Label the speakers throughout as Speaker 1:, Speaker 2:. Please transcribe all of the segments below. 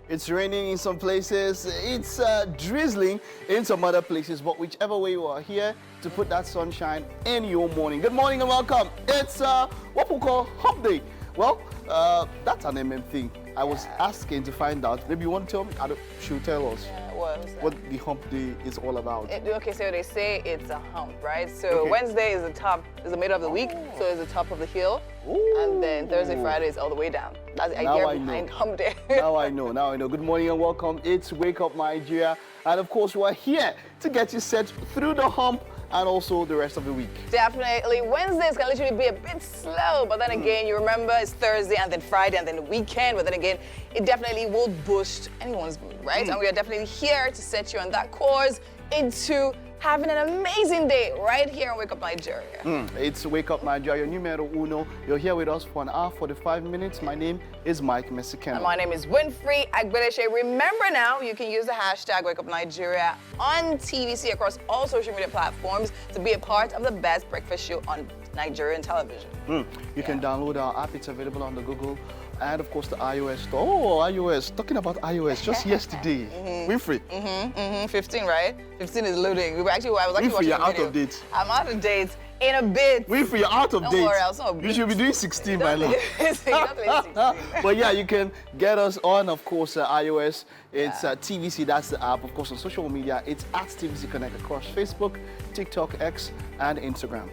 Speaker 1: It's raining in some places, it's drizzling in some other places, but whichever way you are here to put that sunshine in your morning. Good morning and welcome. It's what we call Hump Day. Well, that's an MM thing. I was asking to find out. Maybe you want to tell me? She'll tell us what the Hump Day is all about.
Speaker 2: Okay, so they say it's a hump, right? So Wednesday is the middle of the week, so it's the top of the hill. Ooh. And then Thursday, Friday is all the way down. That's the idea behind Hump Day.
Speaker 1: Now I know. Good morning and welcome. It's Wake Up Nigeria. And of course, we're here to get you set through the hump and also the rest of the week.
Speaker 2: Definitely. Wednesdays can literally be a bit slow, but then again, you remember it's Thursday and then Friday and then the weekend, but then again, it definitely will boost anyone's mood, right? And we are definitely here to set you on that course into having an amazing day right here on Wake Up Nigeria.
Speaker 1: It's Wake Up Nigeria, numero uno. You're here with us for an hour, 45 minutes. My name is Mike Mesikeno.
Speaker 2: And my name is Winfrey Agbeleshe. Remember now, you can use the hashtag Wake Up Nigeria on TVC across all social media platforms to be a part of the best breakfast show on Nigerian television.
Speaker 1: You can download our app. It's available on the Google and of course the iOS store. Oh, iOS. Talking about iOS, just yesterday. Winfrey.
Speaker 2: 15, right? 15 is loading. I was actually
Speaker 1: Winfrey,
Speaker 2: watching
Speaker 1: you're
Speaker 2: the video.
Speaker 1: out of date.
Speaker 2: I'm out of date in a bit.
Speaker 1: Winfrey, you're out of date.
Speaker 2: Don't worry, I was not.
Speaker 1: You should be doing 16 by now.
Speaker 2: Exactly 16.
Speaker 1: But yeah, you can get us on, of course, iOS. It's TVC, that's the app. Of course, on social media, it's at TVC Connect across Facebook, TikTok, X, and Instagram.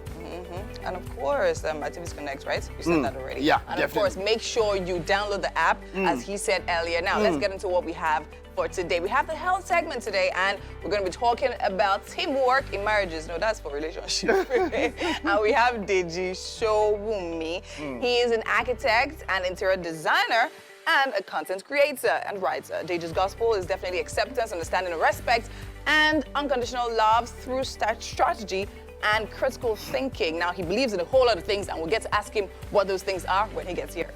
Speaker 2: And of course, TVC Connect, right? You said that already.
Speaker 1: Yeah,
Speaker 2: and
Speaker 1: definitely.
Speaker 2: Of course, make sure you download the app, as he said earlier. Now, let's get into what we have for today. We have the health segment today, and we're going to be talking about teamwork in marriages. No, that's for relationships. And we have Deji Showumi. He is an architect and interior designer and a content creator and writer. Deji's gospel is definitely acceptance, understanding, and respect, and unconditional love through strategy and critical thinking. Now, he believes in a whole lot of things, and we'll get to ask him what those things are when he gets here.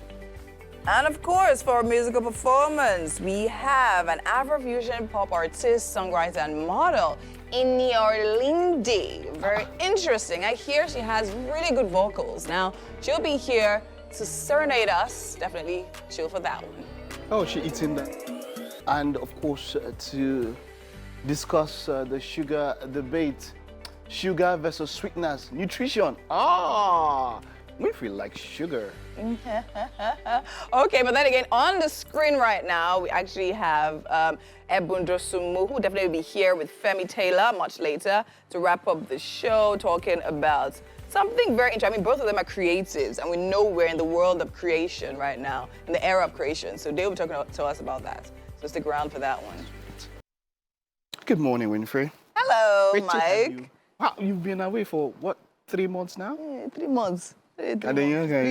Speaker 2: And of course, for our musical performance, we have an Afrofusion pop artist, songwriter, and model, Inni Orlindi. Very interesting. I hear she has really good vocals. Now, she'll be here to serenade us. Definitely chill for that one.
Speaker 1: Oh, she eating that. And of course, to discuss the sugar debate, sugar versus sweetness, nutrition. We feel like sugar.
Speaker 2: Okay, but then again, on the screen right now, we actually have Ebundosumu, who will definitely be here with Femi Taylor much later to wrap up the show, talking about something very interesting. I mean, both of them are creatives, and we know we're in the world of creation right now, in the era of creation. So they'll be talking to us about that. So stick around for that one.
Speaker 1: Good morning, Winfrey.
Speaker 2: Hello,
Speaker 1: Great to have
Speaker 2: Mike.
Speaker 1: you. Wow, you've been away for what, 3 months now?
Speaker 2: Yeah, 3 months.
Speaker 1: And then you're going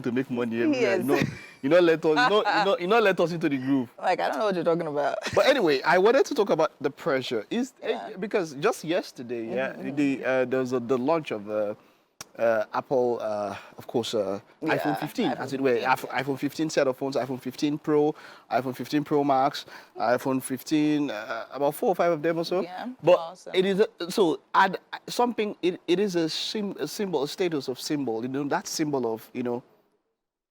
Speaker 1: to make money every year.
Speaker 2: Yes.
Speaker 1: You not let us into the groove.
Speaker 2: Like, I don't know what you're talking about.
Speaker 1: But anyway, I wanted to talk about the pressure. Because just yesterday, there was the launch of Apple, of course, iPhone 15, as it were. iPhone 15 set of phones, iPhone 15 Pro, iPhone 15 Pro Max, iPhone 15, about 4 or 5 of them or so.
Speaker 2: Yeah,
Speaker 1: but
Speaker 2: awesome.
Speaker 1: it is it is a symbol, a status of symbol. You know, that symbol of,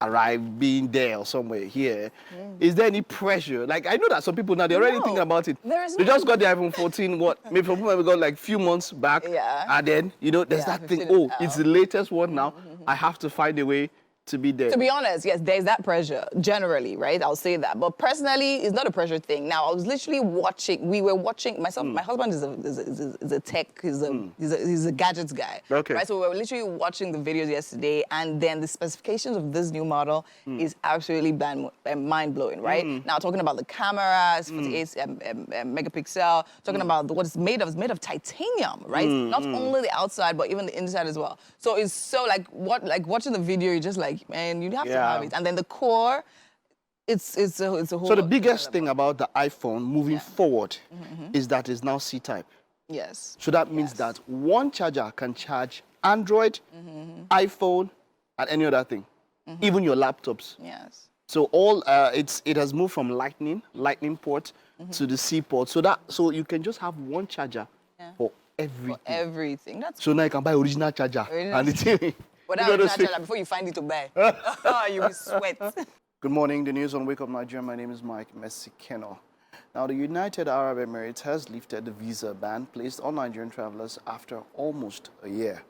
Speaker 1: arrive, being there or somewhere here. Is there any pressure? Like, I know that some people now, they're already thinking about it. They just got the iPhone 14, maybe some people got like few months back.
Speaker 2: Yeah.
Speaker 1: And then, there's that thing, it's the latest one now. I have to find a way to be there.
Speaker 2: To be honest, yes, there's that pressure, generally, right? I'll say that. But personally, it's not a pressure thing. Now, I was literally watching, my husband is a tech, he's a gadgets guy.
Speaker 1: Okay.
Speaker 2: Right? So we were literally watching the videos yesterday, and then the specifications of this new model is absolutely mind-blowing, right? Now, talking about the cameras, 48 megapixel, talking about what it's made of titanium, right? Not only the outside, but even the inside as well. So it's so like watching the video, you're just like, man, you have to have it. And then the core, it's a whole.
Speaker 1: So the biggest thing about the iPhone moving forward is that it's now C-type.
Speaker 2: Yes.
Speaker 1: So that means that one charger can charge Android, iPhone, and any other thing, even your laptops.
Speaker 2: Yes.
Speaker 1: So it has moved from lightning port to the C port. So you can just have one charger for everything.
Speaker 2: For everything. That's
Speaker 1: so now you can buy original charger and the thing.
Speaker 2: But that original charger before you find it to buy. You'll be sweat.
Speaker 1: Good morning. The news on Wake Up Nigeria. My name is Mike Messikeno. Now, the United Arab Emirates has lifted the visa ban placed on Nigerian travelers after almost a year.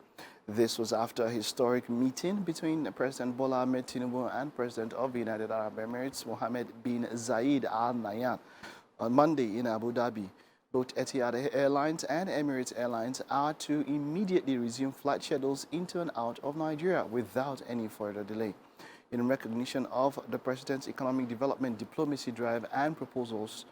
Speaker 1: This was after a historic meeting between President Bola Ahmed Tinubu and President of the United Arab Emirates, Mohammed bin Zayed Al Nahyan, on Monday in Abu Dhabi. Both Etihad Airlines and Emirates Airlines are to immediately resume flight schedules into and out of Nigeria without any further delay. In recognition of the President's economic development diplomacy drive and proposals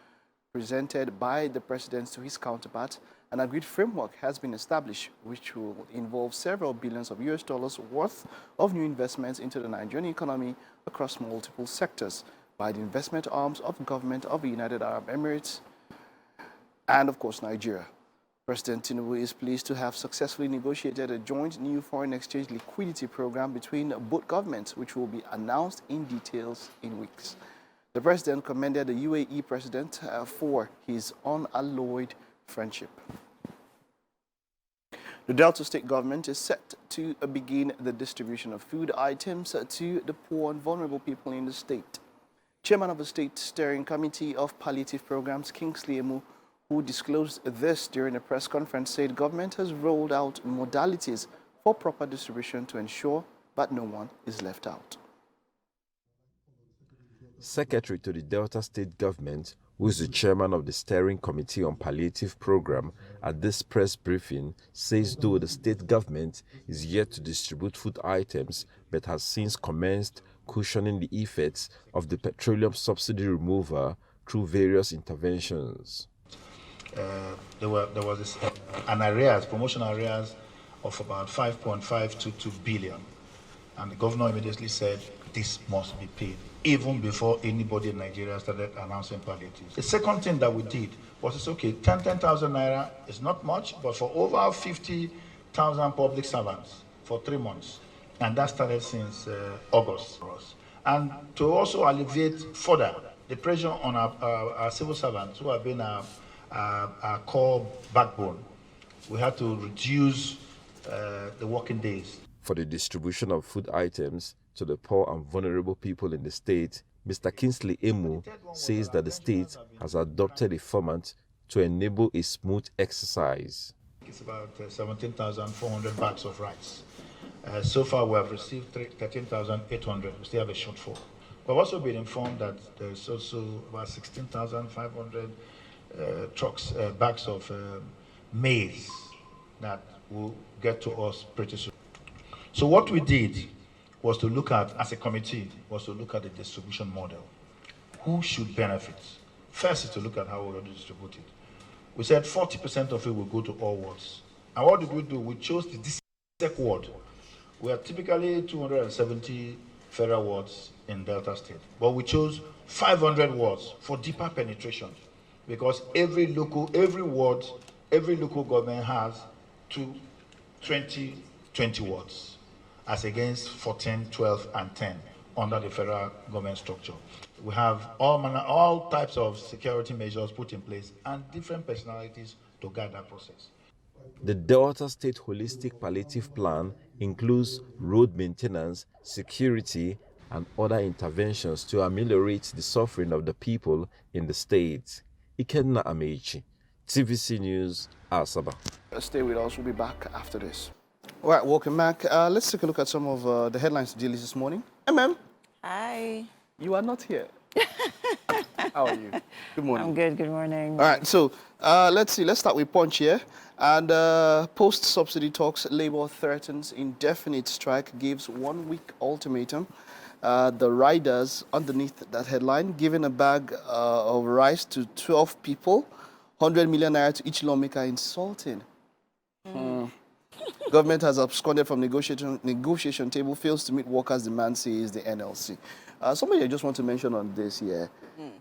Speaker 1: presented by the President to his counterpart, an agreed framework has been established which will involve several billions of US dollars worth of new investments into the Nigerian economy across multiple sectors by the investment arms of the government of the United Arab Emirates and, of course, Nigeria. President Tinubu is pleased to have successfully negotiated a joint new foreign exchange liquidity program between both governments, which will be announced in details in weeks. The president commended the UAE president for his unalloyed friendship. The Delta State government is set to begin the distribution of food items to the poor and vulnerable people in the state. Chairman of the State Steering Committee of Palliative Programs, Kingsley Emu, who disclosed this during a press conference, said government has rolled out modalities for proper distribution to ensure that no one is left out.
Speaker 3: Secretary to the Delta State government, who is the chairman of the Steering Committee on Palliative Program, at this press briefing says though the state government is yet to distribute food items but has since commenced cushioning the effects of the petroleum subsidy removal through various interventions.
Speaker 4: There was an arrears, promotion arrears of about 5.522 billion. And the governor immediately said, this must be paid, even before anybody in Nigeria started announcing palliatives. The second thing that we did was, it's okay, 10,000 naira is not much, but for over 50,000 public servants for 3 months. And that started since August. And to also alleviate further the pressure on our civil servants who have been our core backbone, we had to reduce the working days.
Speaker 3: For the distribution of food items to the poor and vulnerable people in the state, Mr. Kingsley Emu says that the state has adopted a format to enable a smooth exercise.
Speaker 4: It's about 17,400 bags of rice. So far, we have received 13,800. We still have a shortfall. We've also been informed that there's also about 16,500 bags of maize that will get to us pretty soon. So what we did was to look at, as a committee, was to look at the distribution model. Who should benefit? First is to look at how we're going to distribute it. We said 40% of it will go to all wards. And what did we do? We chose the DSEC ward. We are typically 270 federal wards in Delta State, but we chose 500 wards for deeper penetration, because every ward, every local government has 20 wards, as against 14, 12, and 10 under the federal government structure. We have all types of security measures put in place and different personalities to guide that process.
Speaker 3: The Delta State Holistic Palliative Plan includes road maintenance, security, and other interventions to ameliorate the suffering of the people in the state. Ikenna Amechi, TVC News, Asaba.
Speaker 1: Stay with us. We'll be back after this. All right, welcome back. Let's take a look at some of the headlines to deal with this morning. MM.
Speaker 5: Hi.
Speaker 1: You are not here. How are you? Good morning.
Speaker 5: I'm good. Good morning.
Speaker 1: All right, so let's see. Let's start with Punch here. And post-subsidy talks, Labour threatens indefinite strike, gives 1 week ultimatum. The riders underneath that headline, giving a bag of rice to 12 people, 100 million naira to each lawmaker, insulting. Government has absconded from negotiation table, fails to meet workers' demand, says the NLC. Somebody I just want to mention on this here.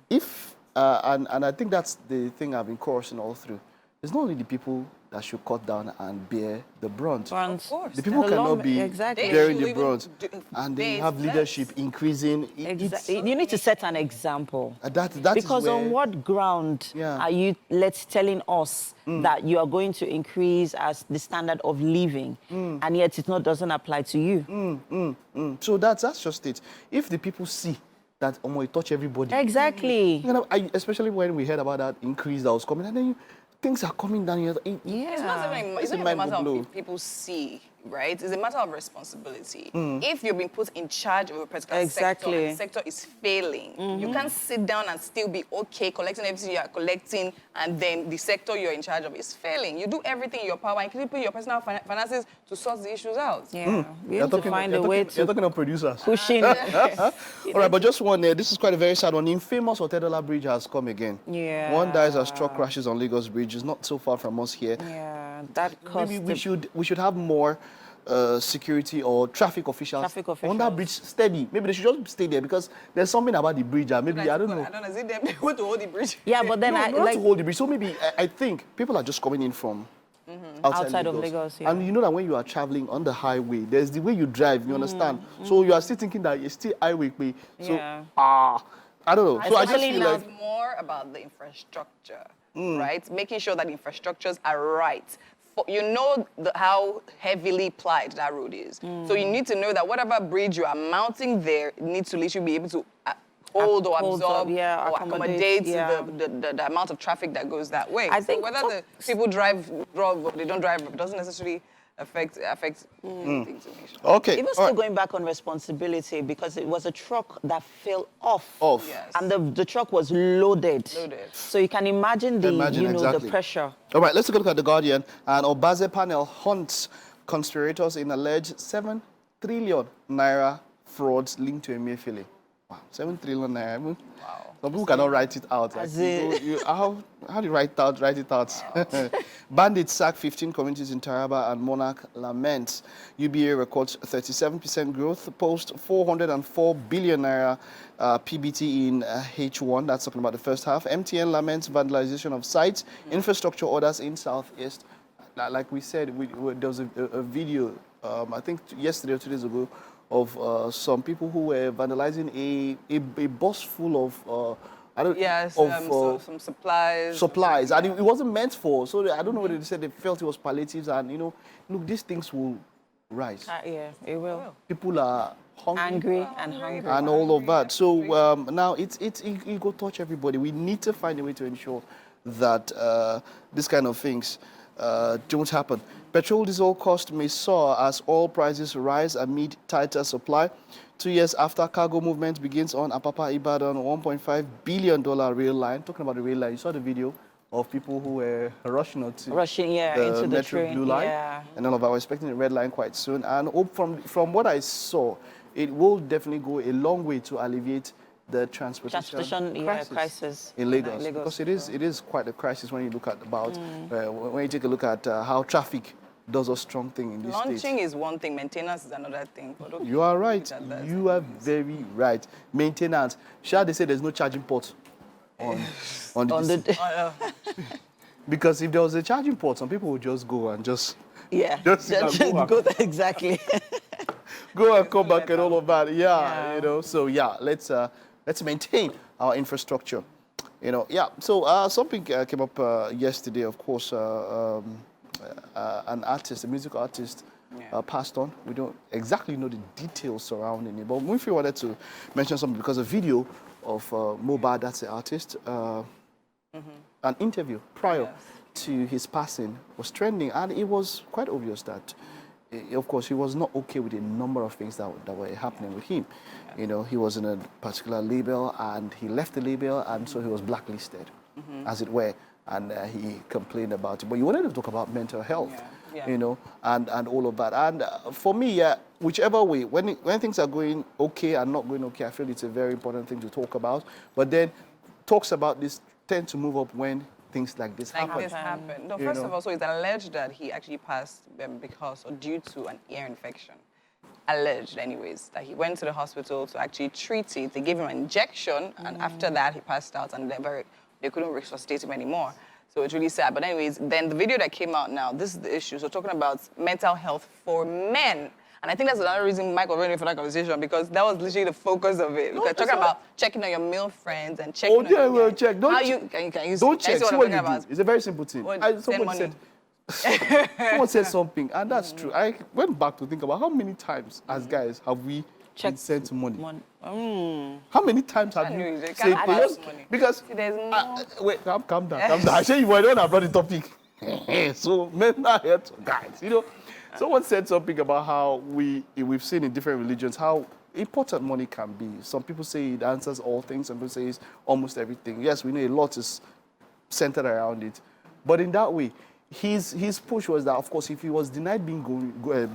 Speaker 1: If, and I think that's the thing I've been chorusing all through, it's not only the people that should cut down and bear the brunt.
Speaker 2: Of course.
Speaker 1: The people cannot be bearing the brunt. And they have leadership increasing.
Speaker 5: You need to set an example.
Speaker 1: That
Speaker 5: because
Speaker 1: is where,
Speaker 5: on what ground are you telling us that you are going to increase as the standard of living, and yet it doesn't apply to you?
Speaker 1: So that's just it. If the people see that it touch everybody.
Speaker 5: Exactly.
Speaker 1: You know, especially when we heard about that increase that was coming, and then things are coming down here.
Speaker 5: Yeah.
Speaker 2: It's not even, it's not even a matter of if people see, right? It's a matter of responsibility. If you're being put in charge of a particular sector, and the sector is failing, you can't sit down and still be okay collecting everything you are collecting, and then the sector you're in charge of is failing. You do everything in your power, including put your personal finances to sort the issues out.
Speaker 5: Yeah. We have to find a way to
Speaker 1: You're talking of producers.
Speaker 5: push in.
Speaker 1: All right, but just one, this is quite a very sad one. The infamous Otedola Bridge has come again.
Speaker 5: Yeah.
Speaker 1: One dies as truck crashes on Lagos Bridge. It's not so far from us here.
Speaker 5: Yeah, that cost.
Speaker 1: Maybe we should have more security or traffic officials on that bridge steady. Maybe they should just stay there because there's something about the bridge. And maybe, I don't know.
Speaker 2: I don't know, is it them? They want to hold the bridge.
Speaker 5: Yeah, but then
Speaker 1: Not to hold the bridge. So maybe I think people are just coming in from outside
Speaker 5: of Lagos, yeah.
Speaker 1: And you know that when you are traveling on the highway, there's the way you drive, you understand? So you are still thinking that it's still highway. So, I don't know. So I just feel like...
Speaker 2: It's more about the infrastructure, right? Making sure that the infrastructures are right. You know how heavily plied that road is. So you need to know that whatever bridge you are mounting there needs to literally be able to hold or absorb or accommodate the amount of traffic that goes that way.
Speaker 5: I think
Speaker 2: whether the people drive wrong or they don't drive, it doesn't necessarily affect anything to me.
Speaker 1: Okay.
Speaker 5: Even still going back on responsibility, because it was a truck that fell off.
Speaker 2: Yes.
Speaker 5: And the truck was loaded. So you can imagine the the pressure.
Speaker 1: All right, let's take a look at The Guardian. And Obaze panel hunts conspirators in alleged 7 trillion naira frauds linked to Emefiele. Wow, 7 trillion naira. Wow. Some people cannot write it out. Like, how do you write it out? Wow. Bandits sack 15 communities in Taraba and Monarch laments. UBA records 37% growth, post 404 billion naira PBT in H1. That's talking about the first half. MTN laments vandalization of sites, infrastructure orders in Southeast. Like we said, there was a video, I think yesterday or 2 days ago, of some people who were vandalizing a bus full of
Speaker 2: some supplies.
Speaker 1: Supplies, and it wasn't meant for. So I don't know whether they said they felt it was palliatives, and look, these things will rise.
Speaker 5: Yeah, it will.
Speaker 1: People are hungry,
Speaker 5: hungry,
Speaker 1: and all of that. So now it will touch everybody. We need to find a way to ensure that these kind of things don't happen. Petrol diesel cost may soar as oil prices rise amid tighter supply. 2 years after cargo movement begins on Apapa Ibadan, $1.5 billion rail line. Talking about the rail line, you saw the video of people who were rushing into the Metro
Speaker 5: train.
Speaker 1: Blue Line. And all of that. We're expecting the red line quite soon. And from what I saw, it will definitely go a long way to alleviate the transportation crisis in Lagos, because it is quite a crisis when you look at when you take a look at how traffic does a strong thing in this state.
Speaker 2: Launching is one thing, maintenance is another thing.
Speaker 1: You are right. You are very right. Maintenance. Shall they say there's no charging port on because if there was a charging port, some people would just go and just
Speaker 5: go there, exactly.
Speaker 1: Go and come back and all of that. So let's maintain our infrastructure. So something came up yesterday, of course. An artist, a musical artist, passed on. We don't exactly know the details surrounding it, but Winfrey wanted to mention something because a video of Mohbad, that's the artist, an interview prior to his passing was trending, and it was quite obvious that, of course, he was not okay with a number of things that were happening with him. He was in a particular label, and he left the label, and so he was blacklisted, as it were. And he complained about it. But you wanted to talk about mental health, and all of that. And for me, whichever way, when things are going okay and not going okay, I feel it's a very important thing to talk about. But then talks about this tend to move up when things like this happen.
Speaker 2: No, first of all, so it's alleged that he actually passed due to an ear infection. Alleged, anyways, that he went to the hospital to actually treat it. They gave him an injection, and after that, he passed out, and they couldn't resuscitate him anymore. So it's really sad. But anyways, then the video that came out now, this is the issue. So talking about mental health for men. And I think that's another reason Michael was ready for that conversation, because that was literally the focus of it. Because talking about checking on your male friends and checking on your
Speaker 1: check. Don't check. See what you do. It's a very simple thing. Someone said something, and that's true. I went back to think about how many times as guys have we sent money How many times have
Speaker 2: I knew
Speaker 1: you
Speaker 2: they
Speaker 1: said
Speaker 2: cannot buy
Speaker 1: because,
Speaker 2: us money.
Speaker 1: because
Speaker 2: See, there's more.
Speaker 1: wait, calm down. I say you were the one that brought the topic. So mental health, guys, someone said something about how we've seen in different religions how important money can be. Some people say it answers all things. Some people say it's almost everything. Yes, we know a lot is centered around it, but in that way, his push was that, of course, if he was denied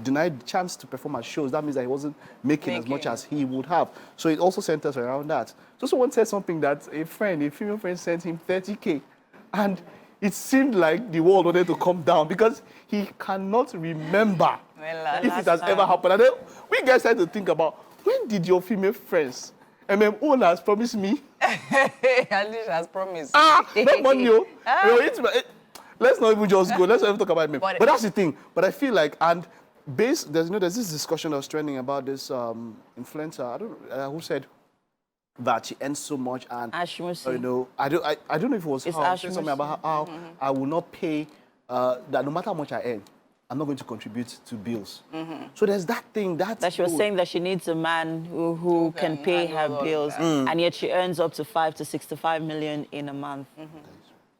Speaker 1: denied the chance to perform at shows, that means that he wasn't making as much as he would have. So it also centers around that. So someone said something that a female friend, sent him 30K, and it seemed like the world wanted to come down because he cannot remember if it has ever happened. And then we guys had to think about, when did your female friends, owners, promise me?
Speaker 2: At least has promised.
Speaker 1: Not money. Let's not even just go. Let's not even talk about me. But that's the thing. But I feel like, and there's this discussion that was trending about this influencer, who said that she earns so much, and I don't know if it was how she said something about how I will not pay that no matter how much I earn, I'm not going to contribute to bills. So there's that thing that
Speaker 5: she was saying that she needs a man who can pay her bills, and yet she earns up to 5 to 65 million in a month.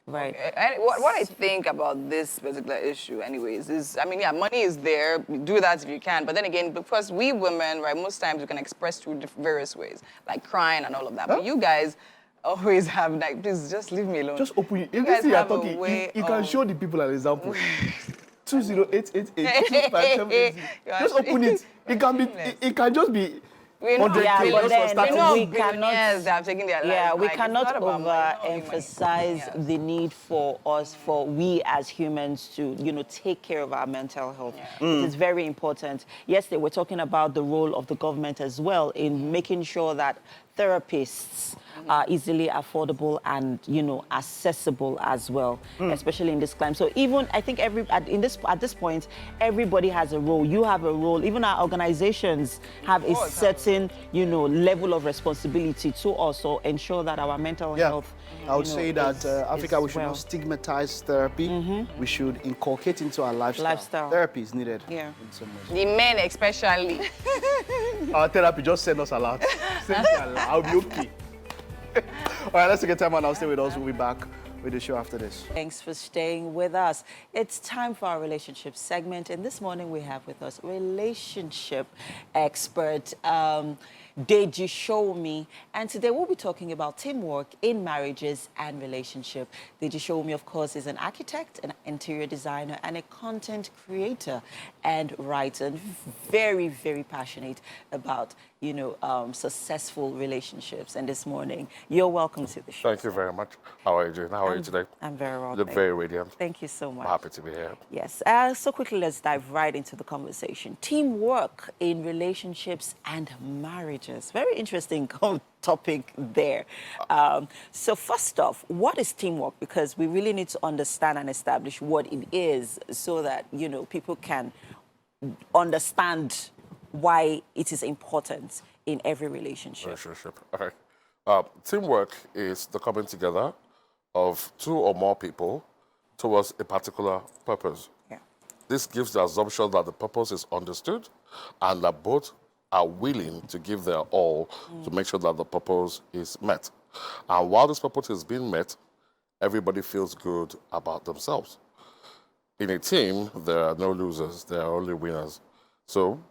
Speaker 5: Right.
Speaker 2: Okay. And what I think about this particular issue, anyways, is, money is there. Do that if you can. But then again, because we women, right, most times we can express through various ways, like crying and all of that. But you guys always have, like, please just leave me alone.
Speaker 1: Just open it.
Speaker 2: You guys have
Speaker 1: talking,
Speaker 2: a way
Speaker 1: you can show the people an example. 20888 Just open it. It can just be.
Speaker 2: We know,
Speaker 5: but then we cannot.
Speaker 2: They have taken their life.
Speaker 5: We cannot overemphasize the need for we as humans to, take care of our mental health. It is very important. Yesterday, we're talking about the role of the government as well in making sure that therapists are easily affordable and, accessible as well, especially in this climate. So even, I think at this point, everybody has a role. You have a role. Even our organizations have a certain, level of responsibility to also ensure that our mental health.
Speaker 1: I would say that Africa, we should not stigmatize therapy. We should inculcate into our lifestyle. Therapy is needed.
Speaker 5: Yeah.
Speaker 1: In some ways.
Speaker 2: The men especially.
Speaker 1: Our therapy, just send us a lot. Send me a lot. I'll be okay. All right, let's take a time and I'll stay with us. We'll be back with the show after this.
Speaker 5: Thanks for staying with us. It's time for our relationship segment. And this morning we have with us relationship expert, Deji Showomi. And today we'll be talking about teamwork in marriages and relationship. Deji Showomi, of course, is an architect, an interior designer, and a content creator and writer. And very, very passionate about, successful relationships. And this morning, you're welcome to the show.
Speaker 6: Thank you very much. How are you doing? How are you today?
Speaker 5: I'm very well.
Speaker 6: You look very radiant.
Speaker 5: Thank you so much.
Speaker 6: I'm happy to be here.
Speaker 5: Yes. So quickly, let's dive right into the conversation. Teamwork in relationships and marriages. Very interesting topic there. So first off, what is teamwork? Because we really need to understand and establish what it is so that, people can understand why it is important in every relationship.
Speaker 6: Relationship. Okay. Teamwork is the coming together of two or more people towards a particular purpose.
Speaker 5: Yeah.
Speaker 6: This gives the assumption that the purpose is understood and that both are willing to give their all to make sure that the purpose is met. And while this purpose is being met, everybody feels good about themselves. In a team, there are no losers, there are only winners. So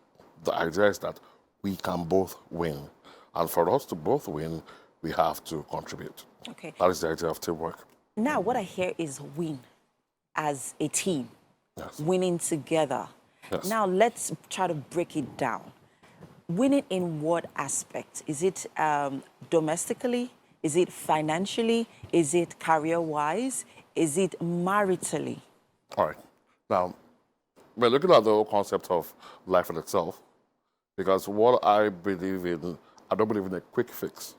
Speaker 6: the idea is that we can both win. And for us to both win, we have to contribute.
Speaker 5: Okay.
Speaker 6: That is the idea of teamwork.
Speaker 5: Now, what I hear is win as a team,
Speaker 6: Yes.
Speaker 5: winning together.
Speaker 6: Yes.
Speaker 5: Now, let's try to break it down. Winning in what aspect? Is it domestically? Is it financially? Is it career-wise? Is it maritally?
Speaker 6: All right. Now, we're looking at the whole concept of life in itself, because what I believe in, I don't believe in a quick fix.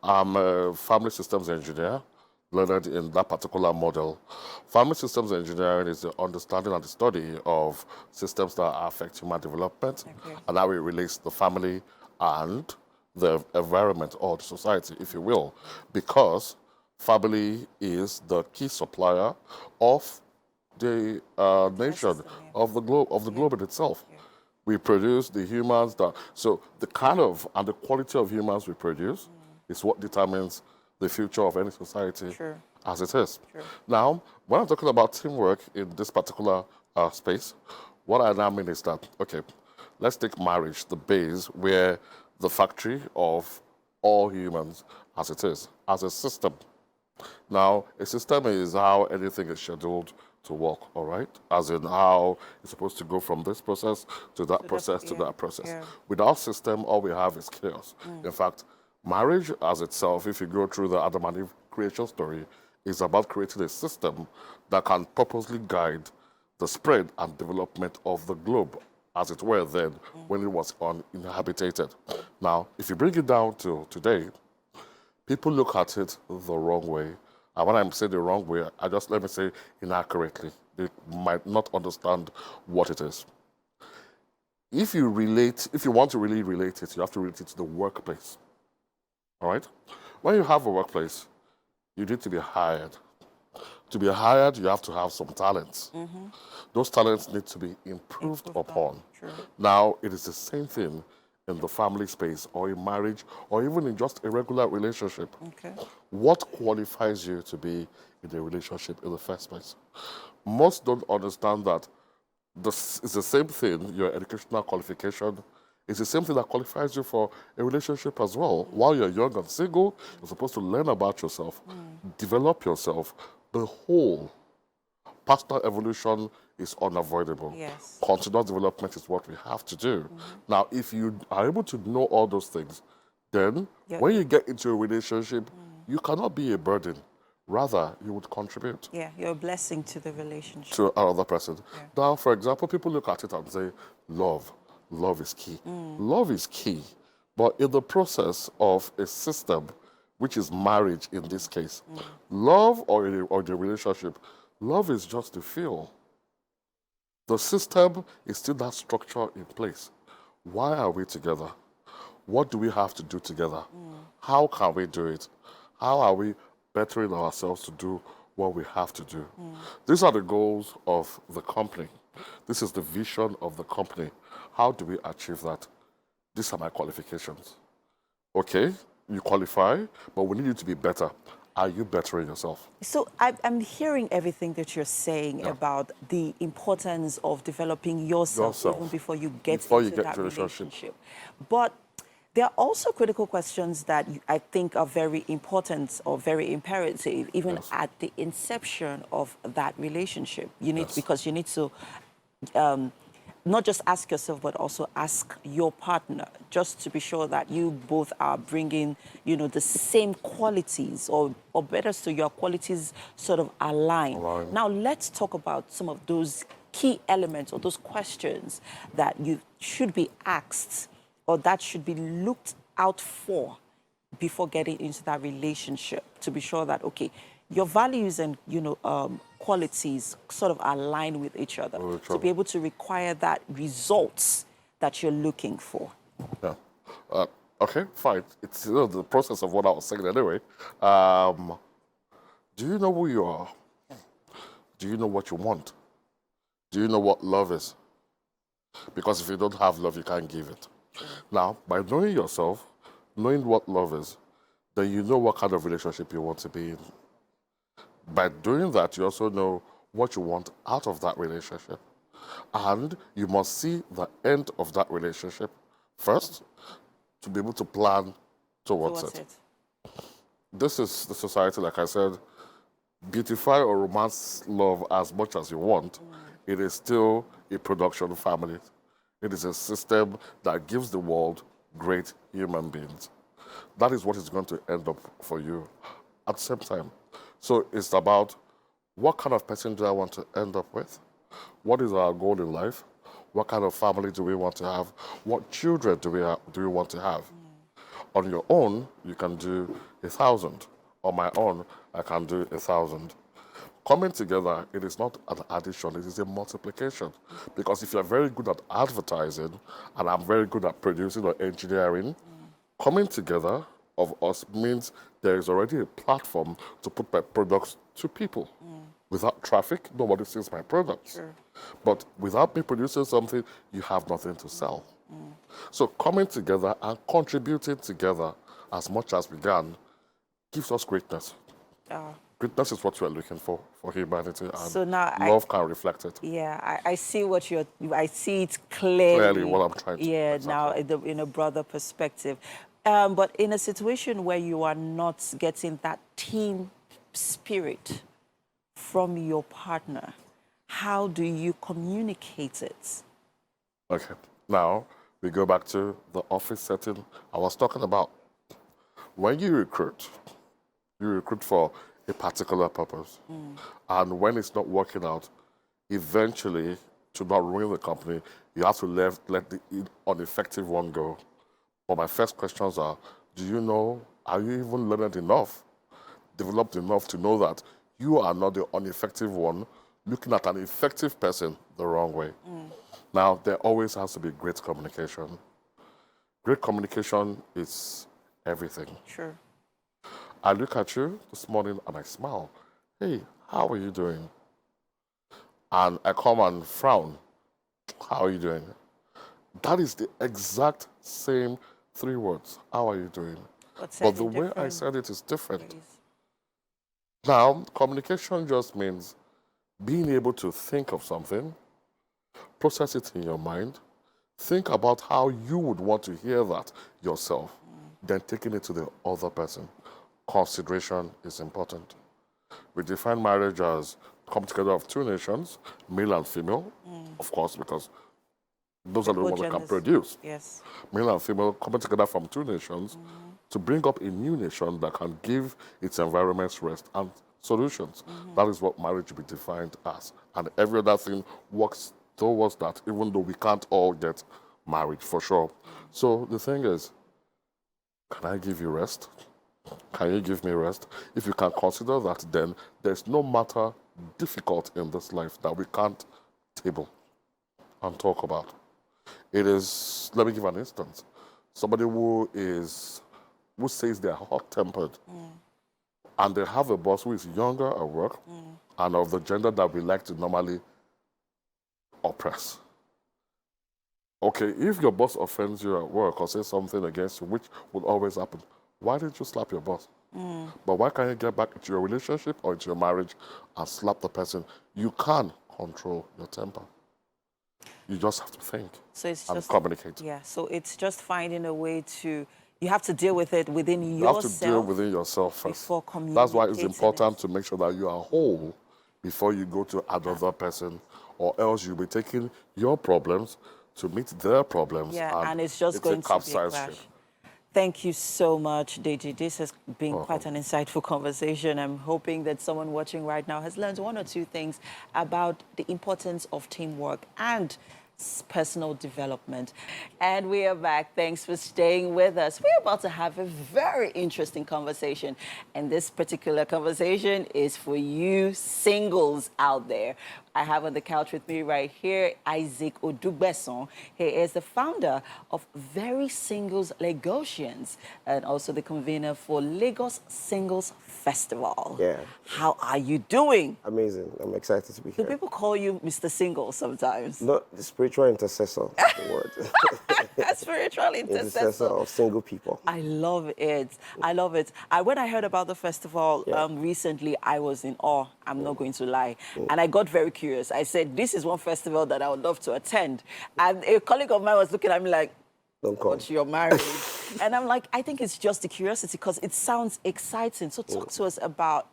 Speaker 6: I'm a family systems engineer, learned in that particular model. Family systems engineering is the understanding and the study of systems that affect human development and how it relates to the family and the environment or the society, if you will, because family is the key supplier of the nation, of the globe in itself. We produce the humans that, so the kind of and the quality of humans we produce is what determines the future of any society as it is. Now, when I'm talking about teamwork in this particular space, what I now mean is that, okay, let's take marriage, the base, where the factory of all humans as it is, as a system. Now, a system is how anything is scheduled to work, all right? As in how it's supposed to go from this process to that process to that process.
Speaker 5: Yeah.
Speaker 6: Without system, all we have is chaos. In fact, marriage as itself, if you go through the Adam and Eve creation story, is about creating a system that can purposely guide the spread and development of the globe, as it were then, when it was uninhabited. Now, if you bring it down to today, people look at it the wrong way. And when I'm saying the wrong way, let me say inaccurately. They might not understand what it is. If you want to really relate it, you have to relate it to the workplace. All right? When you have a workplace, you need to be hired. To be hired, you have to have some talents. Those talents need to be improved upon. Now, it is the same thing in the family space or in marriage or even in just a regular relationship. What qualifies you to be in a relationship in the first place? Most don't understand that this is the same thing, your educational qualification is the same thing that qualifies you for a relationship as well. While you're young and single, you're supposed to learn about yourself, develop yourself. The whole personal evolution is unavoidable.
Speaker 5: Yes.
Speaker 6: Continuous development is what we have to do. Now, if you are able to know all those things, then when you get into a relationship, you cannot be a burden. Rather, you would contribute.
Speaker 5: Yeah, you're a blessing to the relationship.
Speaker 6: To another person. Now, for example, people look at it and say, love. Love is key. Love is key. But in the process of a system, which is marriage in this case, love or the relationship, love is just the feel. The system is still that structure in place. Why are we together? What do we have to do together? How can we do it? How are we bettering ourselves to do what we have to do? These are the goals of the company. This is the vision of the company. How do we achieve that? These are my qualifications. Okay, you qualify, but we need you to be better. Are you bettering yourself?
Speaker 5: So I'm hearing everything that you're saying about the importance of developing yourself even before you get into that relationship. But there are also critical questions that I think are very important or very imperative, even at the inception of that relationship. You need because you need to not just ask yourself, but also ask your partner, just to be sure that you both are bringing, the same qualities, or better still, your qualities sort of align. Now, let's talk about some of those key elements or those questions that you should be asked or that should be looked out for before getting into that relationship, to be sure that, okay, your values and, qualities sort of align with each other to be able to require that results that you're looking for.
Speaker 6: Yeah. Okay, fine. It's the process of what I was saying anyway. Do you know who you are? Do you know what you want? Do you know what love is? Because if you don't have love, you can't give it. Now, by knowing yourself, knowing what love is, then you know what kind of relationship you want to be in. By doing that, you also know what you want out of that relationship. And you must see the end of that relationship first to be able to plan towards it. This is the society, like I said, beautify or romance love as much as you want. It is still a production family. It is a system that gives the world great human beings. That is what is going to end up for you at the same time. So it's about what kind of person do I want to end up with? What is our goal in life? What kind of family do we want to have? What children do we want to have? On your own, you can do 1,000. On my own, I can do 1,000. Coming together, it is not an addition, it is a multiplication. Because if you're very good at advertising, and I'm very good at producing or engineering, coming together of us means there is already a platform to put my products to people. Without traffic, nobody sees my products.
Speaker 5: Sure.
Speaker 6: But without me producing something, you have nothing to sell. So coming together and contributing together as much as we can gives us greatness. Greatness is what we are looking for humanity, and
Speaker 5: So now
Speaker 6: love can reflect it.
Speaker 5: Yeah, I see I see it clearly.
Speaker 6: Clearly what I'm trying to do.
Speaker 5: Yeah,
Speaker 6: Exactly.
Speaker 5: now in a broader perspective. But in a situation where you are not getting that team spirit from your partner, how do you communicate it?
Speaker 6: Okay. Now, we go back to the office setting I was talking about. When you recruit for a particular purpose. And when it's not working out, eventually, to not ruin the company, you have to let the ineffective one go. But my first questions are, do you know, are you even learned enough, developed enough to know that you are not the ineffective one looking at an effective person the wrong way? Now, there always has to be great communication. Great communication is everything.
Speaker 5: Sure.
Speaker 6: I look at you this morning and I smile. Hey, how are you doing? And I come and frown. How are you doing? That is the exact same 3 words. How are you doing? But the way I said it is different. Now, communication just means being able to think of something, process it in your mind, think about how you would want to hear that yourself, then taking it to the other person. Consideration is important. We define marriage as come together of 2 nations, male and female, of course, because those are the ones that can produce.
Speaker 5: Yes.
Speaker 6: Male and female coming together from 2 nations to bring up a new nation that can give its environments rest and solutions. That is what marriage will be defined as. And every other thing works towards that, even though we can't all get married, for sure. So the thing is, can I give you rest? Can you give me rest? If you can consider that, then there's no matter difficult in this life that we can't table and talk about. It is, let me give an instance. Somebody who says they're hot-tempered and they have a boss who is younger at work and of the gender that we like to normally oppress. Okay, if your boss offends you at work or says something against you, which will always happen, why didn't you slap your boss? But why can't you get back into your relationship or into your marriage and slap the person? You can control your temper. You just have to think and communicate.
Speaker 5: Yeah, so it's just finding a way to, you have to deal with it within yourself.
Speaker 6: You have to deal within yourself first.
Speaker 5: Before communicating.
Speaker 6: That's why it's important to make sure that you are whole before you go to another person, or else you'll be taking your problems to meet their problems.
Speaker 5: Yeah, and it's just going to be a clash. Thank you so much, Deji. This has been quite an insightful conversation. I'm hoping that someone watching right now has learned 1 or 2 things about the importance of teamwork and personal development. And we are back. Thanks for staying with us. We're about to have a very interesting conversation. And this particular conversation is for you singles out there. I have on the couch with me right here, Isaac Odugbeson. He is the founder of Very Singles Lagosians and also the convener for Lagos Singles Festival.
Speaker 7: Yeah.
Speaker 5: How are you doing?
Speaker 7: Amazing. I'm excited to be
Speaker 5: Do
Speaker 7: here.
Speaker 5: people call you Mr. Single sometimes?
Speaker 7: No, the spiritual intercessor is the word.
Speaker 5: Spiritual intercessor
Speaker 7: of single people.
Speaker 5: I love it. I love it. When I heard about the festival recently, I was in awe. I'm not going to lie. And I got very curious. I said, this is one festival that I would love to attend. And a colleague of mine was looking at me like,
Speaker 7: don't come.
Speaker 5: But you're married. And I'm like, I think it's just the curiosity because it sounds exciting. So talk to us about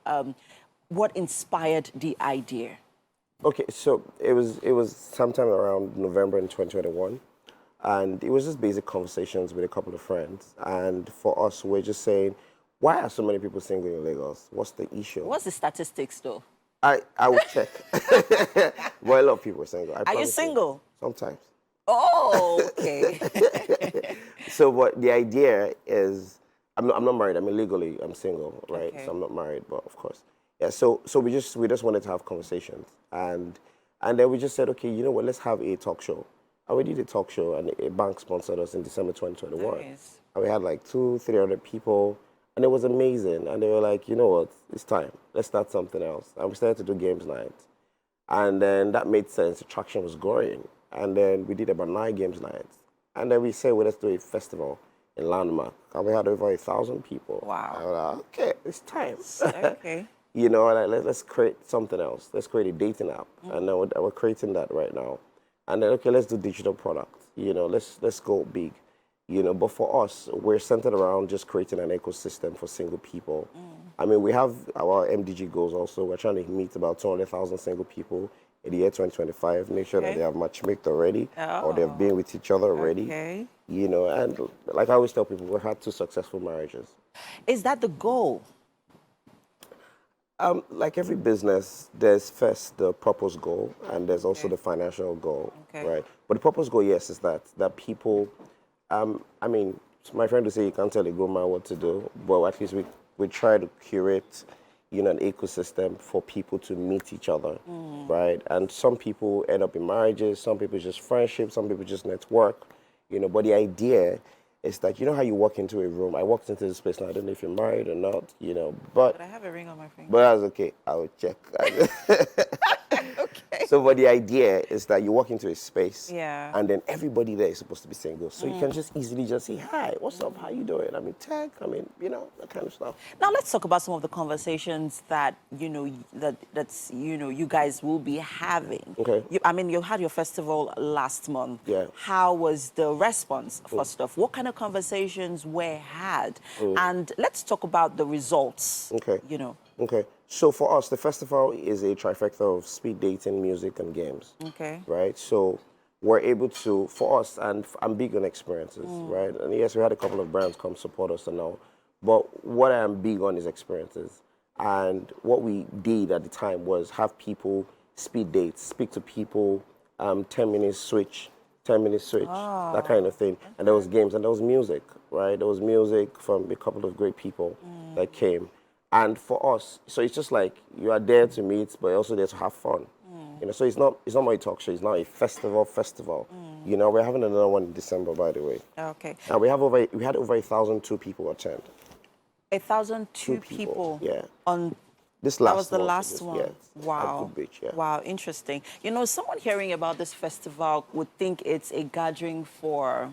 Speaker 5: what inspired the idea.
Speaker 7: Okay, so it was sometime around November in 2021. And it was just basic conversations with a couple of friends. And for us, we're just saying, why are so many people single in Lagos? What's the issue?
Speaker 5: What's the statistics, though?
Speaker 7: I will check. Well, a lot of people are single.
Speaker 5: Are you single?
Speaker 7: Sometimes.
Speaker 5: Oh, okay.
Speaker 7: So what the idea is, I'm not married. I mean, legally, I'm single, right?
Speaker 5: Okay.
Speaker 7: So I'm not married, but of course. Yeah, so we just wanted to have conversations. And then we just said, okay, you know what, let's have a talk show. And we did a talk show, and a bank sponsored us in December 2021.
Speaker 5: Nice.
Speaker 7: And we had like 200-300 people, And it was amazing. And they were like, you know what, it's time. Let's start something else. And we started to do games nights. And then that made sense. The traction was growing. And then we did about 9 games nights. And then we said, well, let's do a festival in Landmark. And we had over 1,000 people.
Speaker 5: Wow.
Speaker 7: And we're like, okay, it's time.
Speaker 5: Okay.
Speaker 7: You know, like, let's create something else. Let's create a dating app. And then we're creating that right now. And then, okay, let's do digital products. You know, let's go big. You know, but for us, we're centered around just creating an ecosystem for single people. I mean, we have our MDG goals also. We're trying to meet about 200,000 single people in the year 2025. Make sure that they have matchmaked already, or they've been with each other already.
Speaker 5: Okay.
Speaker 7: You know, and like I always tell people, we've had 2 successful marriages.
Speaker 5: Is that the goal?
Speaker 7: Like every business, there's first the purpose goal, and there's also the financial goal, right? But the purpose goal, yes, is that people. I mean, my friend would say you can't tell a grown man what to do, but at least we try to curate, you know, an ecosystem for people to meet each other, right? And some people end up in marriages, some people just friendships, some people just network, you know. But the idea is that, you know how you walk into a room. I walked into this place, and I don't know if you're married or not, you know, but
Speaker 5: I have a ring on my finger.
Speaker 7: but that's okay. I will check.
Speaker 5: Okay.
Speaker 7: So, but the idea is that you walk into a space,
Speaker 5: Yeah.
Speaker 7: and then everybody there is supposed to be single. So you can just easily just say, hi, what's up, how you doing? I mean, tech, I mean, you know, that kind of stuff.
Speaker 5: Now let's talk about some of the conversations that that's you guys will be having.
Speaker 7: Okay.
Speaker 5: I mean, you had your festival last month.
Speaker 7: Yeah.
Speaker 5: How was the response? First off, what kind of conversations were had? And let's talk about the results.
Speaker 7: Okay.
Speaker 5: You know.
Speaker 7: Okay. So for us, the festival is a trifecta of speed dating, music, and games.
Speaker 5: Okay.
Speaker 7: Right? So we're able to, for us, and I'm big on experiences, right? And yes, we had a couple of brands come support us and all, but what I am big on is experiences. And what we did at the time was have people speed dates, speak to people, 10 minutes switch, that kind of thing. And there was games and there was music, right? There was music from a couple of great people that came. And for us, so it's just like you are there to meet, but also there to have fun. You know, so it's not my talk show. It's now a festival. You know, we're having another one in December, by the way.
Speaker 5: Okay.
Speaker 7: And we had over 1,002 people attend.
Speaker 5: 1,002 people.
Speaker 7: Yeah.
Speaker 5: On
Speaker 7: This last
Speaker 5: that was the
Speaker 7: month,
Speaker 5: last
Speaker 7: yes,
Speaker 5: one.
Speaker 7: yes,
Speaker 5: Wow.
Speaker 7: at Good Beach, yeah.
Speaker 5: Wow, interesting. You know, someone hearing about this festival would think it's a gathering for,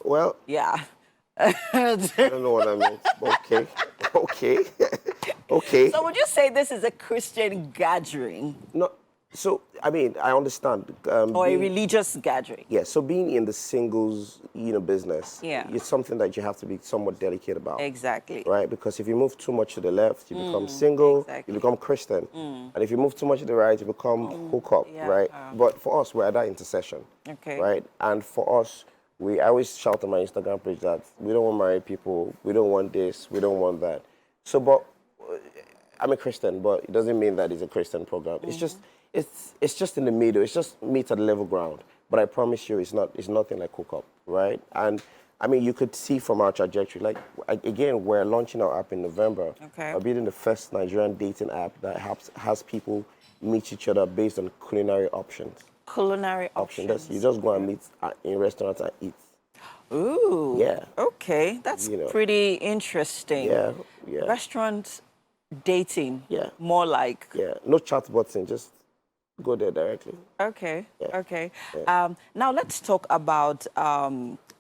Speaker 7: Well,
Speaker 5: yeah.
Speaker 7: I don't know what I mean. Okay.
Speaker 5: So would you say this is a Christian gathering
Speaker 7: No, so I mean, I understand.
Speaker 5: or a religious gathering?
Speaker 7: Yeah, so being in the singles, you know, business,
Speaker 5: Yeah.
Speaker 7: it's something that you have to be somewhat delicate about.
Speaker 5: Exactly.
Speaker 7: Right, because if you move too much to the left, you become single,
Speaker 5: exactly.
Speaker 7: you become Christian. And if you move too much to the right, you become hookup,
Speaker 5: Yeah.
Speaker 7: right? But for us, we're at that intersection,
Speaker 5: Okay.
Speaker 7: right? And for us, I always shout on my Instagram page that we don't want married people, we don't want this, we don't want that. So, but I'm a Christian, but it doesn't mean that it's a Christian program. It's just in the middle. It's just meet at the level ground. But I promise you, it's nothing like hookup, right? And I mean, you could see from our trajectory, like, again, we're launching our app in November.
Speaker 5: Okay.
Speaker 7: We're building the first Nigerian dating app that has people meet each other based on culinary options.
Speaker 5: Culinary options.
Speaker 7: You just go and meet in restaurants and eat.
Speaker 5: Ooh.
Speaker 7: Yeah.
Speaker 5: Okay, that's
Speaker 7: You know.
Speaker 5: pretty interesting.
Speaker 7: Yeah.
Speaker 5: Restaurant dating.
Speaker 7: Yeah.
Speaker 5: More like.
Speaker 7: Yeah, no chat button, just go there directly.
Speaker 5: Okay.
Speaker 7: Yeah.
Speaker 5: Okay. Now let's talk about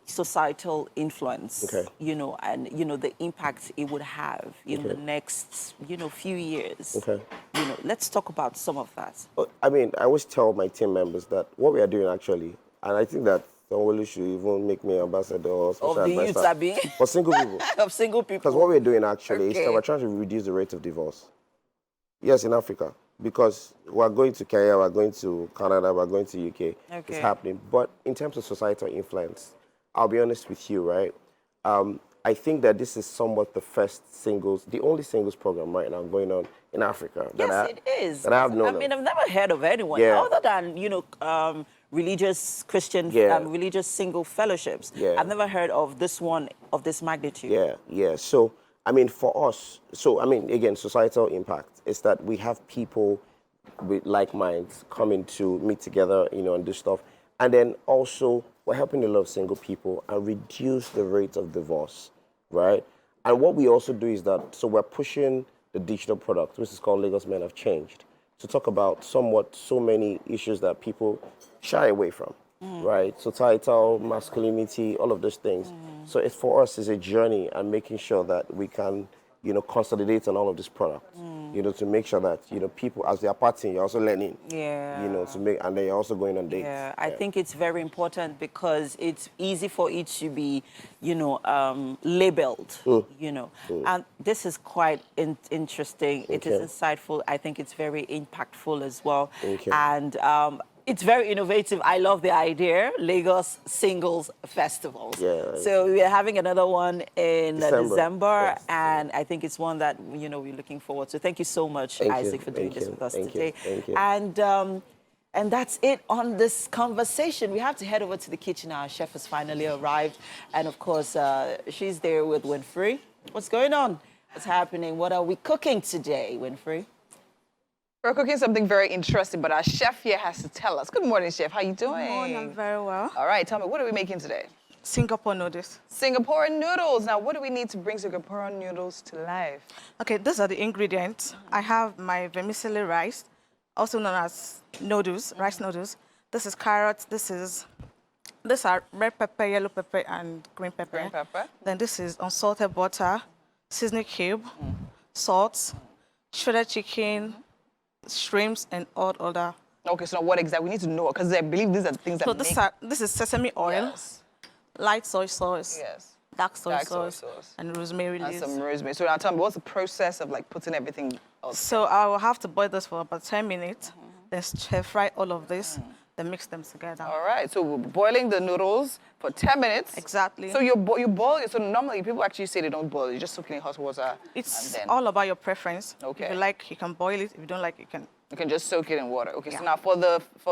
Speaker 5: societal influence.
Speaker 7: Okay.
Speaker 5: You know, and the impact it would have in the next few years.
Speaker 7: Okay.
Speaker 5: You know, let's talk about some of that.
Speaker 7: I mean, I always tell my team members that what we are doing actually, and I think that someone should even make me ambassador or special
Speaker 5: Of the youth,
Speaker 7: advisor
Speaker 5: Abi.
Speaker 7: for single people.
Speaker 5: Of single people.
Speaker 7: Because what we're doing actually is
Speaker 5: Okay.
Speaker 7: that we're trying to reduce the rate of divorce. Yes, in Africa. Because we're going to Kenya, we're going to Canada, we're going to UK.
Speaker 5: Okay.
Speaker 7: It's happening. But in terms of societal influence, I'll be honest with you, right? I think that this is somewhat the only singles program right now going on in Africa.
Speaker 5: Yes, it is.
Speaker 7: That I have known
Speaker 5: I mean,
Speaker 7: of.
Speaker 5: I've never heard of anyone
Speaker 7: Yeah.
Speaker 5: other than religious Christian, religious single fellowships.
Speaker 7: Yeah.
Speaker 5: I've never heard of this one of this magnitude.
Speaker 7: Yeah. So, I mean, for us, again, societal impact is that we have people with like minds coming to meet together, and do stuff. And then also, we're helping a lot of single people and reduce the rate of divorce, right? And what we also do is that, so we're pushing the digital product, which is called Lagos Men Have Changed, to talk about so many issues that people shy away from, right? So title, masculinity, all of those things. So it's for us, it's a journey and making sure that we can, consolidate on all of this product, to make sure that, people, as they are partying, you're also learning, to make, and then you're also going on dates.
Speaker 5: Yeah, I think it's very important because it's easy for it to be, labeled, And this is quite interesting. It is insightful. I think it's very impactful as well. And it's very innovative. I love the idea, Lagos Singles Festivals.
Speaker 7: Yeah.
Speaker 5: So we're having another one in December,
Speaker 7: Yes.
Speaker 5: and I think it's one that, we're looking forward to. Thank you so much, Isaac, for doing this with us today.
Speaker 7: Thank you.
Speaker 5: And that's it on this conversation. We have to head over to the kitchen. Our chef has finally arrived. And of course, she's there with Winfrey. What's going on? What's happening? What are we cooking today, Winfrey?
Speaker 2: We're cooking something very interesting, but our chef here has to tell us. Good morning, chef. How you doing?
Speaker 8: Good morning, I'm very well.
Speaker 2: All right, tell me, what are we making today?
Speaker 8: Singapore noodles.
Speaker 2: Singaporean noodles. Now, what do we need to bring Singaporean noodles to life?
Speaker 8: Okay, these are the ingredients. I have my vermicelli rice, also known as noodles, rice noodles. This is carrots. These are red pepper, yellow pepper, and green pepper.
Speaker 2: Green pepper.
Speaker 8: Then this is unsalted butter, seasoning cube, salt, shredded chicken, shrimps, and all other.
Speaker 2: Okay, so now what exactly? We need to know, because I believe these are the things that
Speaker 8: So
Speaker 2: make...
Speaker 8: this is sesame oil,
Speaker 2: Yes.
Speaker 8: light soy sauce,
Speaker 2: Yes.
Speaker 8: dark soy
Speaker 2: Dark soy
Speaker 8: sauce,
Speaker 2: sauce.
Speaker 8: and rosemary
Speaker 2: And
Speaker 8: leaves.
Speaker 2: some rosemary. So now tell me, what's the process of like putting everything else?
Speaker 8: So I will have to boil this for about 10 minutes, then stir fry all of this, then mix them together.
Speaker 2: All right, so we're boiling the noodles for 10 minutes.
Speaker 8: Exactly.
Speaker 2: So you boil it. So normally people actually say they don't boil it. You just soak it in hot water.
Speaker 8: It's
Speaker 2: and then
Speaker 8: all about your preference.
Speaker 2: Okay.
Speaker 8: If you like, you can boil it. If you don't like, you can.
Speaker 2: you can just soak it in water. Okay, so
Speaker 8: Yeah.
Speaker 2: now for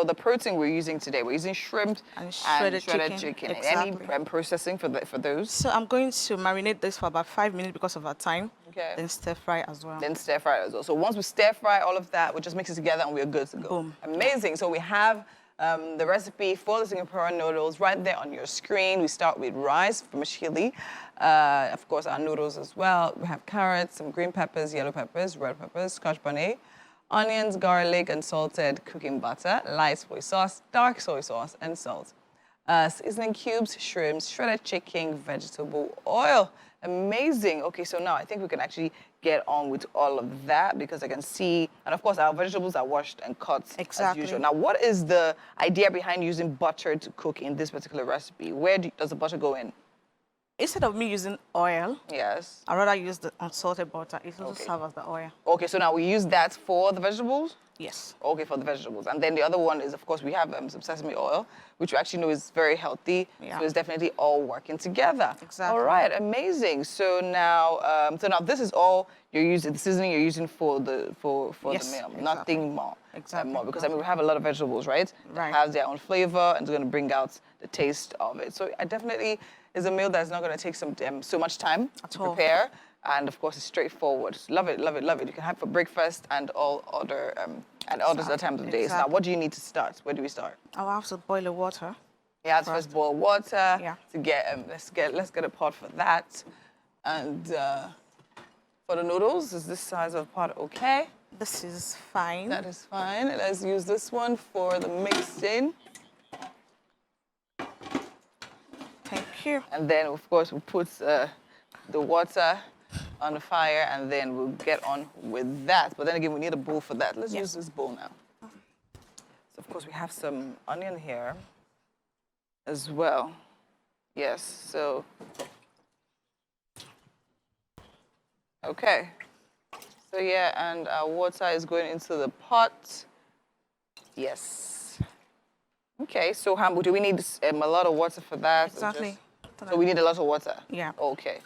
Speaker 2: the protein we're using today, we're using shrimp
Speaker 8: And shredded chicken.
Speaker 2: Any
Speaker 8: Exactly.
Speaker 2: processing for those?
Speaker 8: So I'm going to marinate this for about 5 minutes because of our time.
Speaker 2: Okay.
Speaker 8: Then stir fry as well.
Speaker 2: Then stir fry as well. So once we stir fry all of that, we just mix it together and we're good to go.
Speaker 8: Boom.
Speaker 2: Amazing. So we have the recipe for the Singaporean noodles right there on your screen. We start with rice from chili. Of course, our noodles as well. We have carrots, some green peppers, yellow peppers, red peppers, scotch bonnet, onions, garlic, and salted cooking butter, light soy sauce, dark soy sauce, and salt. Seasoning cubes, shrimps, shredded chicken, vegetable oil. Amazing. Okay, so now I think we can actually get on with all of that because I can see, and of course our vegetables are washed and cut as
Speaker 8: Exactly.
Speaker 2: usual. Now, what is the idea behind using butter to cook in this particular recipe? Where does the butter go in?
Speaker 8: Instead of me using oil,
Speaker 2: Yes.
Speaker 8: I'd rather use the unsalted butter. It also
Speaker 2: Okay.
Speaker 8: serves as the oil.
Speaker 2: Okay, so now we use that for the vegetables?
Speaker 8: Yes.
Speaker 2: Okay, for the vegetables. And then the other one is, of course, we have some sesame oil, which we actually know is very healthy.
Speaker 8: Yeah.
Speaker 2: So it's definitely all working together.
Speaker 8: Exactly.
Speaker 2: All right, amazing. So now this is all you're using, the seasoning you're using for the
Speaker 8: Yes,
Speaker 2: meal,
Speaker 8: exactly.
Speaker 2: nothing more.
Speaker 8: Exactly.
Speaker 2: More, because I mean, we have a lot of vegetables, right?
Speaker 8: Right.
Speaker 2: That have their own flavor and it's going to bring out the taste of it. So I definitely is a meal that's not going to take so much time to
Speaker 8: all.
Speaker 2: prepare. And of course, it's straightforward. Love it, love it, love it. You can have it for breakfast and all other times of the day. So now, what do you need to start? Where do we start?
Speaker 8: I'll have to boil the water.
Speaker 2: Yeah, let's first boil water.
Speaker 8: Yeah.
Speaker 2: To get let's get a pot for that. And for the noodles, is this size of pot okay?
Speaker 8: This is fine.
Speaker 2: That is fine. Let's use this one for the mixing.
Speaker 8: Thank you.
Speaker 2: And then, of course, we'll put the water on the fire, and then we'll get on with that. But then again, we need a bowl for that. Let's use this bowl now. So, of course, we have some onion here as well. Yes, so. Okay. So, yeah, and our water is going into the pot. Yes. Okay, so Hambo, do we need a lot of water for that? or
Speaker 8: Exactly.
Speaker 2: so we need a lot of water?
Speaker 8: Yeah.
Speaker 2: Okay.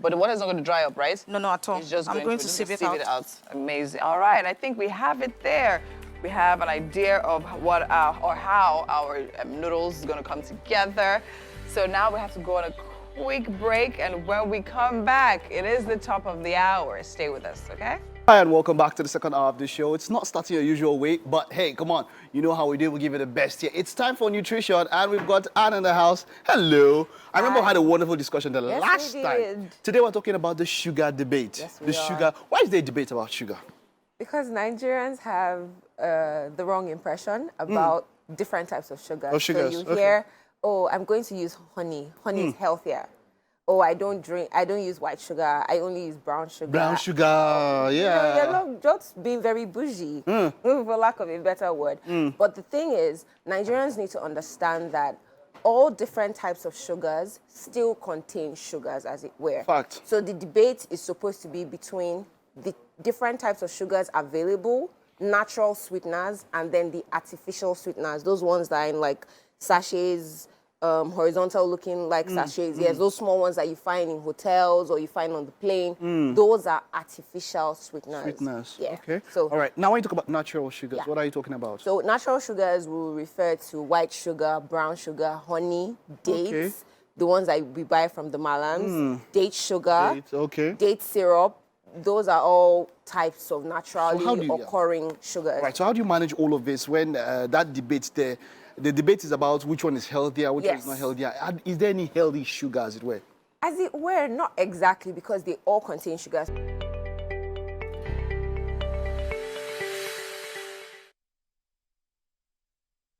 Speaker 2: But the water is not going to dry up, right?
Speaker 8: No, at all.
Speaker 2: It's just
Speaker 8: I'm going to
Speaker 2: just
Speaker 8: sieve it
Speaker 2: sieve
Speaker 8: out.
Speaker 2: Amazing. All right, I think we have it there. We have an idea of how our noodles is going to come together. So now we have to go on a quick break, and when we come back, it is the top of the hour. Stay with us, okay?
Speaker 1: Hi and welcome back to the second hour of the show. It's not starting your usual way, but hey, come on. You know how we do. We give it the best here. It's time for nutrition, and we've got Anne in the house. Hello. I remember we had a wonderful discussion the last time. Today we're talking about the sugar debate.
Speaker 9: Yes, we
Speaker 1: the
Speaker 9: are.
Speaker 1: sugar. Why is there a debate about sugar?
Speaker 9: Because Nigerians have the wrong impression about different types of sugar.
Speaker 1: Oh, sugars,
Speaker 9: So you
Speaker 1: okay.
Speaker 9: hear, oh, I'm going to use honey. Honey is healthier. Oh, I don't use white sugar. I only use brown sugar.
Speaker 1: Brown sugar, yeah.
Speaker 9: You're not just being very bougie, for lack of a better word. But the thing is, Nigerians need to understand that all different types of sugars still contain sugars, as it were.
Speaker 1: Fact.
Speaker 9: So the debate is supposed to be between the different types of sugars available, natural sweeteners, and then the artificial sweeteners, those ones that are in like sachets, horizontal looking like sachets. Yes, those small ones that you find in hotels or you find on the plane. Those are artificial sweeteners.
Speaker 1: Sweetness.
Speaker 9: Yeah.
Speaker 1: Okay.
Speaker 9: So,
Speaker 1: all right. Now when you talk about natural sugars,
Speaker 9: Yeah.
Speaker 1: what are you talking about?
Speaker 9: so natural sugars will refer to white sugar, brown sugar, honey, dates,
Speaker 1: Okay.
Speaker 9: the ones that we buy from the malams, date sugar,
Speaker 1: Dates, okay.
Speaker 9: date syrup. Those are all types of
Speaker 1: So how
Speaker 9: naturally
Speaker 1: do you-
Speaker 9: occurring sugars.
Speaker 1: Right. So how do you manage all of this when that debate there? The debate is about which one is healthier, which one is
Speaker 9: Yes.
Speaker 1: not healthier. Is there any healthy sugar, as it were?
Speaker 9: As it were, not exactly, because they all contain sugars.